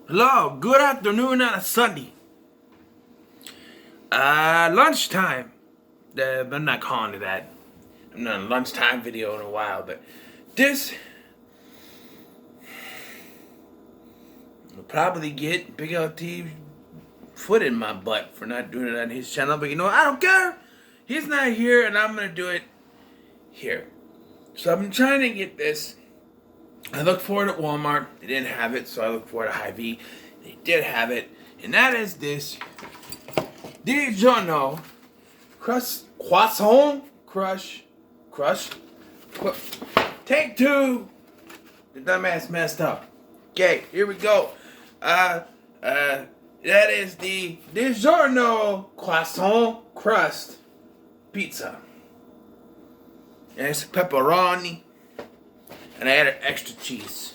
Hello, good afternoon on a Sunday. Lunchtime. I'm not calling it that. I'm not a lunchtime video in a while, but this will probably get Big LT foot in my butt for not doing it on his channel, but you know what? I don't care. He's not here, and I'm gonna do it here. So I've been trying to get this. I looked for it at Walmart. They didn't have it, so I looked for it at Hy-Vee. They did have it, and that is this Digiorno Croissant Crust. Take two. The dumbass messed up. Okay, here we go. That is the Digiorno Croissant Crust Pizza. And it's pepperoni. And I added extra cheese.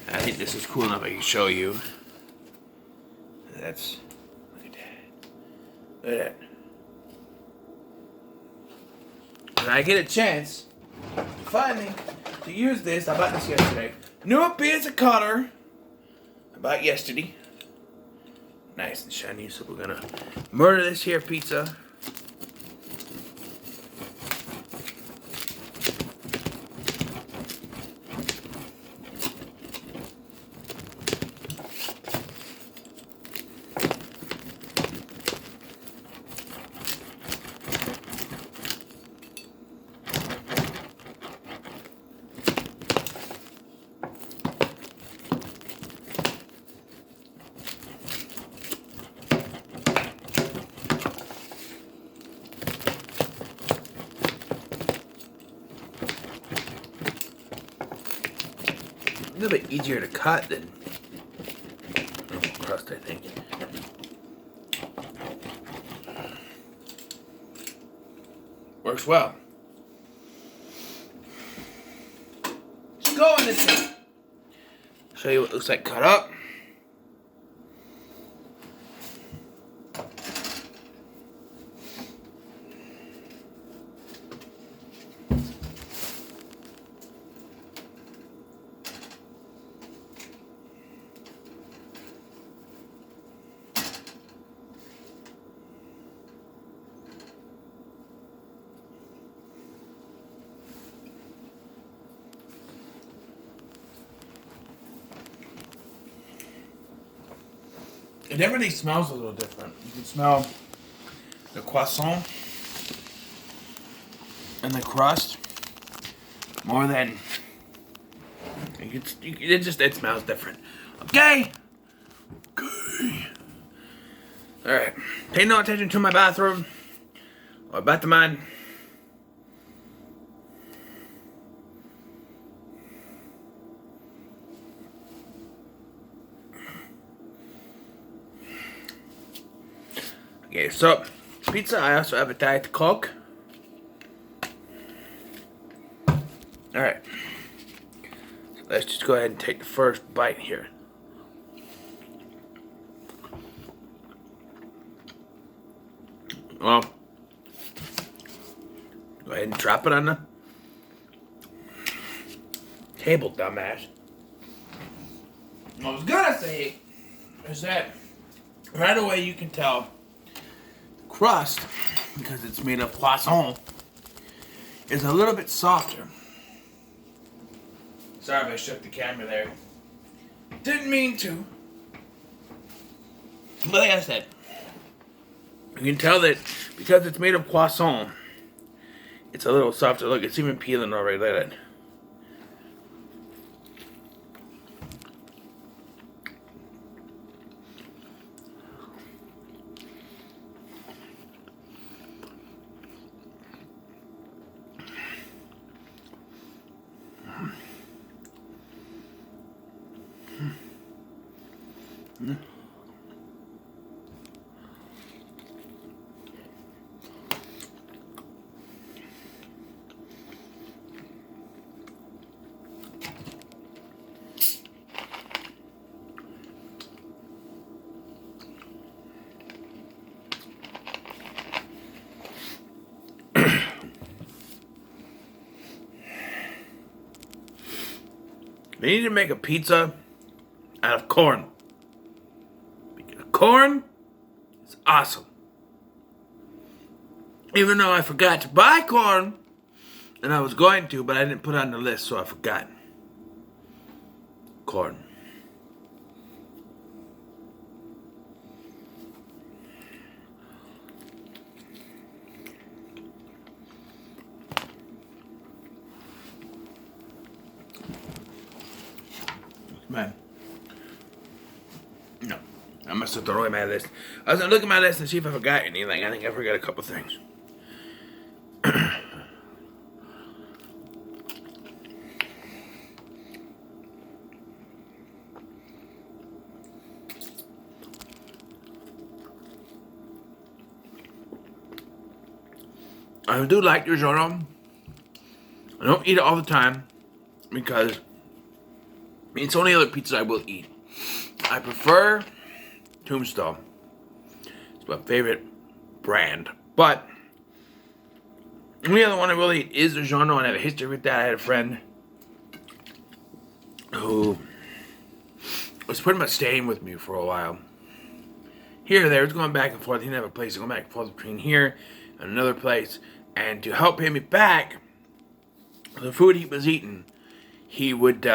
I think this is cool enough I can show you. Look at that. Look at that. When I get a chance, finally, to use this, I bought this yesterday. New piece of color. I bought yesterday. Nice and shiny, so we're gonna murder this here pizza. A little bit easier to cut than crust, I think. Works well. Let's go in this thing. Show you what it looks like cut up. It definitely smells a little different. You can smell the croissant and the crust more than it smells different. Okay. All right. Pay no attention to my bathroom or Batman. Okay, so pizza. I also have a Diet Coke. All right, so let's just go ahead and take the first bite here. Well, go ahead and drop it on the table, dumbass. What I was gonna say is that right away you can tell crust, because it's made of croissant, is a little bit softer. Sorry if I shook the camera there. Didn't mean to. But like I said, you can tell that because it's made of croissant, it's a little softer. Look, it's even peeling already. Look at that. They need to make a pizza out of corn. corn is awesome. Even though I forgot to buy corn, and I was going to, but I didn't put it on the list, so I forgot. Corn. Man. No. I must have thrown away my list. I was going to look at my list and see if I forgot anything. I think I forgot a couple things. I do like Digiorno. I don't eat it all the time because it's the only other pizza I will eat. I prefer Tombstone. It's my favorite brand. But the only other one I will eat is Digiorno, and I have a history with that. I had a friend who was pretty much staying with me for a while. Here or there, it's going back and forth. He didn't have a place to go back and forth between here and another place. And to help pay me back the food he was eating, he would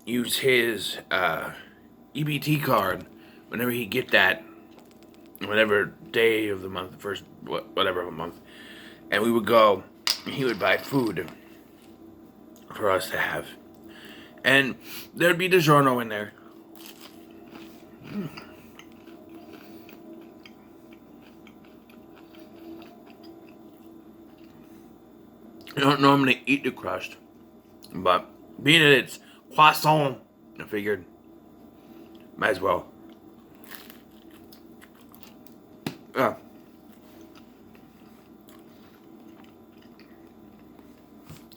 use his EBT card whenever he'd get that, whatever day of the month, the first whatever of a month, and we would go, and he would buy food for us to have, and there'd be Digiorno in there. I don't normally eat the crust, but being that it's Croissant, I figured might as well.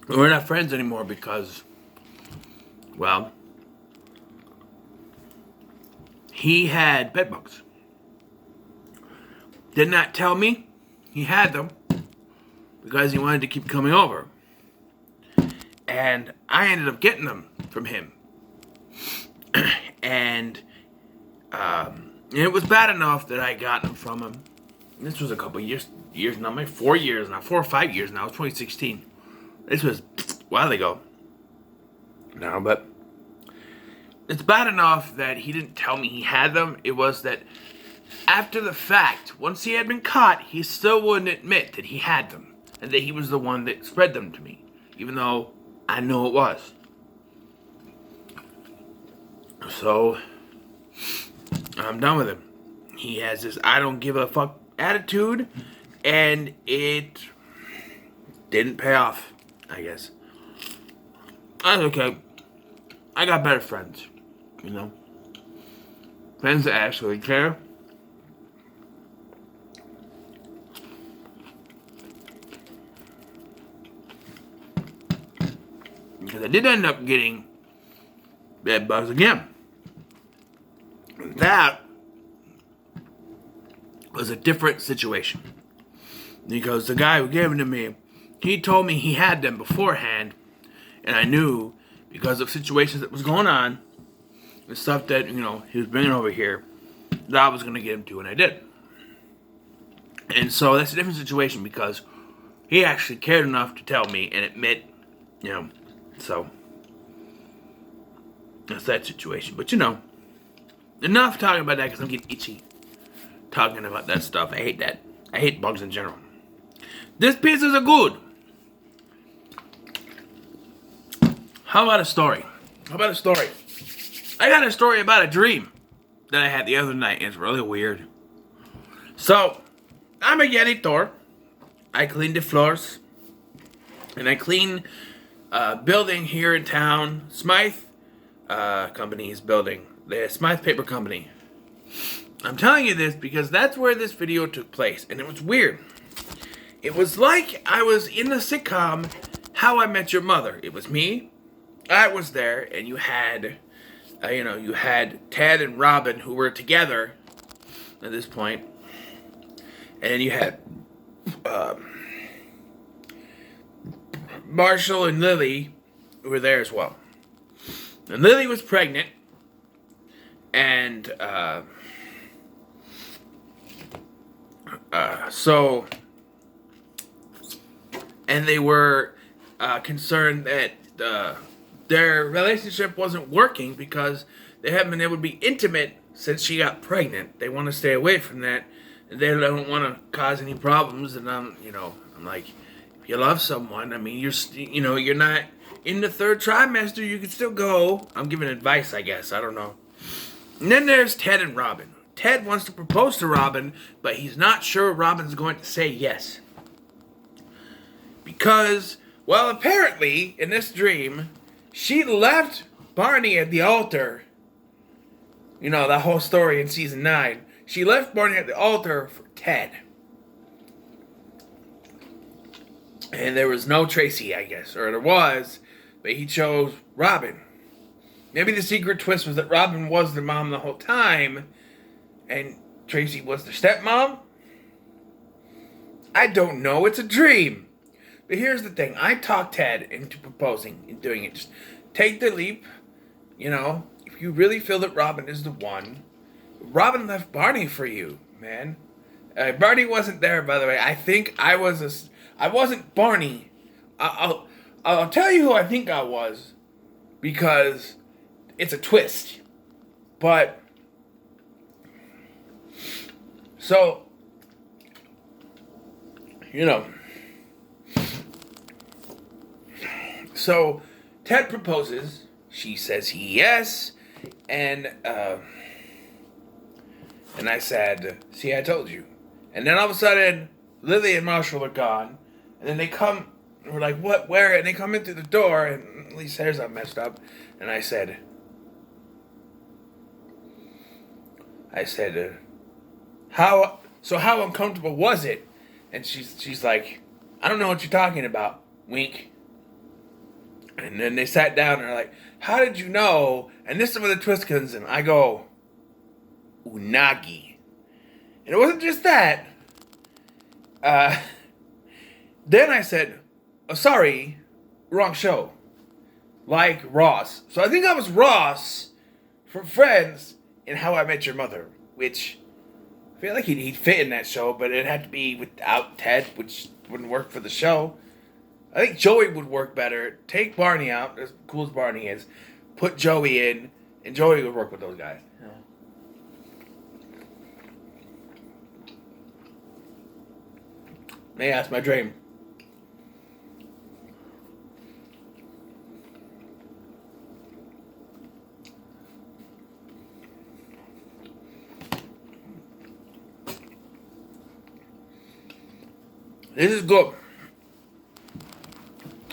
We're not friends anymore because, well, he had bed bugs. Did not tell me he had them because he wanted to keep coming over. And I ended up getting them from him. And it was bad enough that I got them from him. This was a couple years now, maybe 4 years now, 4 or 5 years now. It was 2016. This was a while ago. No, but it's bad enough that he didn't tell me he had them. It was that after the fact, once he had been caught, he still wouldn't admit that he had them and that he was the one that spread them to me, even though I know it was. So I'm done with him. He has this I don't give a fuck attitude, and it didn't pay off, I guess. That's okay. I got better friends, you know? Friends that actually care. Because I did end up getting bed bugs again. That was a different situation. Because the guy who gave them to me, he told me he had them beforehand, and I knew because of situations that was going on and stuff that, you know, he was bringing over here, that I was going to get him to, and I did. And so that's a different situation because he actually cared enough to tell me and admit, you know, so that's that situation. But you know, enough talking about that because I'm getting itchy talking about that stuff. I hate that. I hate bugs in general. This pizzas are good. How about a story? I got a story about a dream that I had the other night. It's really weird. So, I'm a janitor. I clean the floors. And I clean a building here in town. Smythe company is building. The Smythe Paper Company. I'm telling you this because that's where this video took place. And it was weird. It was like I was in the sitcom How I Met Your Mother. It was me. I was there. And you had, you had Ted and Robin who were together at this point. And then you had Marshall and Lily who were there as well. And Lily was pregnant. And And they were concerned that their relationship wasn't working because they haven't been able to be intimate since she got pregnant. They want to stay away from that. And they don't want to cause any problems. And I'm like, if you love someone, I mean, you're not in the third trimester. You can still go. I'm giving advice, I guess. I don't know. And then there's Ted and Robin. Ted wants to propose to Robin, but he's not sure Robin's going to say yes. Because, well, apparently, in this dream, she left Barney at the altar. You know, that whole story in season 9. She left Barney at the altar for Ted. And there was no Tracy, I guess. Or there was, but he chose Robin. Maybe the secret twist was that Robin was the mom the whole time, and Tracy was the stepmom? I don't know. It's a dream. But here's the thing. I talked Ted into proposing and doing it. Just take the leap. You know, if you really feel that Robin is the one. Robin left Barney for you, man. Barney wasn't there, by the way. I think I wasn't Barney. I'll tell you who I think I was. Because it's a twist. But so, you know. So, Ted proposes. She says yes. And I said, see, I told you. And then all of a sudden, Lily and Marshall are gone. And then they come, and we're like, what, where? And they come in through the door, and Lisa's hair's all messed up. And I said, how uncomfortable was it? And she's like, I don't know what you're talking about. Wink. And then they sat down and they're like, how did you know? And this is where the twist comes in. I go, unagi. And it wasn't just that. Then I said, oh, sorry, wrong show. Like Ross. So I think I was Ross from Friends in How I Met Your Mother, which I feel like he'd fit in that show, but it had to be without Ted, which wouldn't work for the show. I think Joey would work better. Take Barney out, as cool as Barney is. Put Joey in, and Joey would work with those guys. Yeah. Yeah, that's my dream. This is good.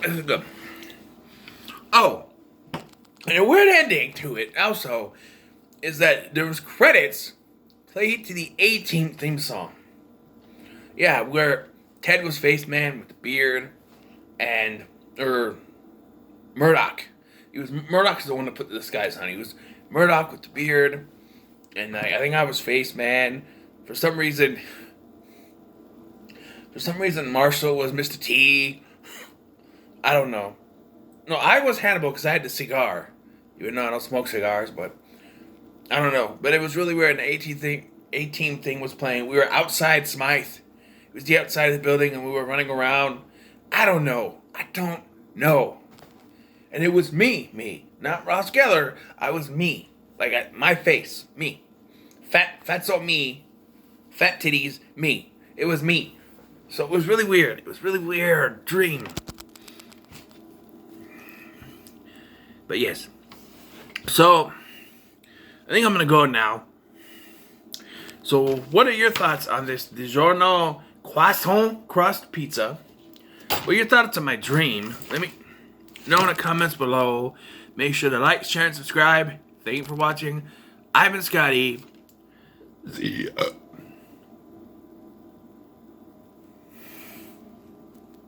This is good. Oh, and a weird ending to it also is that there was credits played to the 18th theme song. Yeah, where Ted was face man with the beard, or Murdoch. Murdoch's the one that put the disguise on. He was Murdoch with the beard, and I think I was face man. For some reason, Marshall was Mr. T. I don't know. No, I was Hannibal because I had the cigar. Even though I don't smoke cigars, but I don't know. But it was really weird. And the 18 thing was playing. We were outside Smythe. It was the outside of the building, and we were running around. I don't know. And it was me. Not Ross Geller. I was me. Like, my face. Me. Fatso me. Fat titties. Me. It was me. So it was really weird. It was really weird. Dream. But yes. So, I think I'm going to go now. So, what are your thoughts on this Digiorno Croissant Crust Pizza? What are your thoughts on my dream? Let me know in the comments below. Make sure to like, share, and subscribe. Thank you for watching. I've been Scotty. See ya.